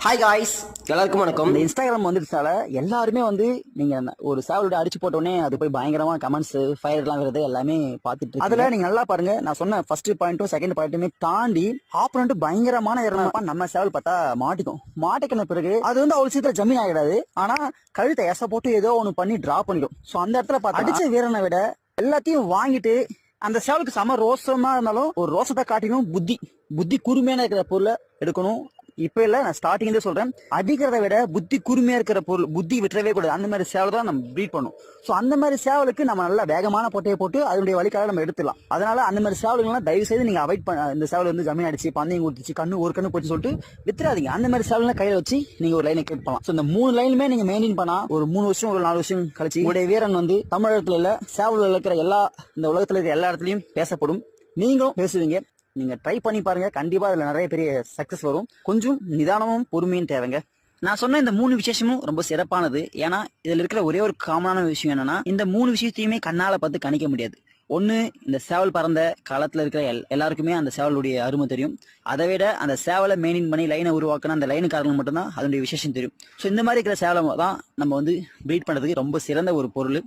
Hi guys, எல்லாருக்கும் வணக்கம். இந்த இன்ஸ்டாகிராம் வந்துருச்சால எல்லாருமே நீங்க ஒரு சேவலோட அடிச்சு போட்ட உடனே அது போய் பயங்கரமா கமெண்ட்ஸ் ஃபயர் எல்லாம் வருது எல்லாமே பாத்துட்டு அதுல நீங்க நல்லா பாருங்க. நான் சொன்ன ஃபர்ஸ்ட் பாயிண்ட்டும் செகண்ட் பாயிண்ட்டுமே தாண்டி ஆப்போனன்ட் பயங்கரமான இறந்தப்ப நம்ம சேவல் பார்த்தா மாட்டிக்கின பிறகு அது அவ்வளவு சீக்கிரம் ஜமீன் ஆகிடாது. ஆனா கழுத்தை எச போட்டு ஏதோ ஒண்ணு பண்ணி டிரா பண்ணிடும். சோ அந்த இடத்துல பார்த்தா அடிச்ச வீரனை விட எல்லாத்தையும் வாங்கிட்டு அந்த சேவலுக்கு சம ரோசமா இருந்தாலும் ஒரு ரோசத்தை காட்டினும் புத்தி கூர்மையான இருக்கிற பொருளை எடுக்கணும். இப்ப இல்ல, நான் ஸ்டார்டிங்ல சொல்றேன், அடிக்கிறத விட புத்தி கூர்மையா இருக்கிற பொருள் புத்தி விட்டுறவே கூடாது. அந்த மாதிரி சேவல் தான் நம்ம ப்ரீட் பண்ணும். சோ அந்த மாதிரி சேவலுக்கு நம்ம நல்ல வேகமான பொட்டையை போட்டு அதனுடைய வழிக்காக நம்ம எடுத்துலாம். அதனால அந்த மாதிரி சேவல்கள்லாம் தயவு செய்து நீங்க அவாய்ட் பண்ண. இந்த சேவல் ஜமீன் அடிச்சு பந்தயம் கொடுத்துச்சு ஒரு கண்ணு போச்சு சொல்லிட்டு வித்துறாதீங்க. அந்த மாதிரி சேவல் கையில வச்சு நீங்க ஒரு லைனை கிரியேட் பண்ணலாம். இந்த 3 லைனுமே நீங்க மெயின்டைன் பண்ணா ஒரு 3 வருஷம் ஒரு 4 வருஷம் கழிச்சு உங்களுடைய வீரன் தமிழகத்துல இல்ல சேவல் இருக்கிற இந்த உலகத்துல இருக்கிற எல்லா இடத்துலயும் பேசப்படும். நீங்களும் பேசுவீங்க. நீங்க ட்ரை பண்ணி பாருங்க. கண்டிப்பா அதுல நிறைய பெரிய சக்சஸ் வரும். கொஞ்சம் நிதானமும் பொறுமையும் தேவைங்க. நான் சொன்ன இந்த 3 விசேஷமும் ரொம்ப சிறப்பானது. ஏன்னா இதுல இருக்கிற ஒரே ஒரு காமனான விஷயம் என்னன்னா, இந்த 3 விஷயத்தையுமே கண்ணால பார்த்து கணிக்க முடியாது. ஒண்ணு, இந்த சேவல் பறந்த காலத்துல இருக்கிற எல்லாருக்குமே அந்த சேவலுடைய அருமை தெரியும். அதை விட அந்த சேவலை மெயின்டைன் பண்ணி லைனை உருவாக்கின அந்த லைனுக்காரங்க மட்டும்தான் அதனுடைய விசேஷம் தெரியும். ஸோ இந்த மாதிரி இருக்கிற சேவலை தான் நம்ம பிரீட் பண்றதுக்கு ரொம்ப சிறந்த ஒரு பொருள்.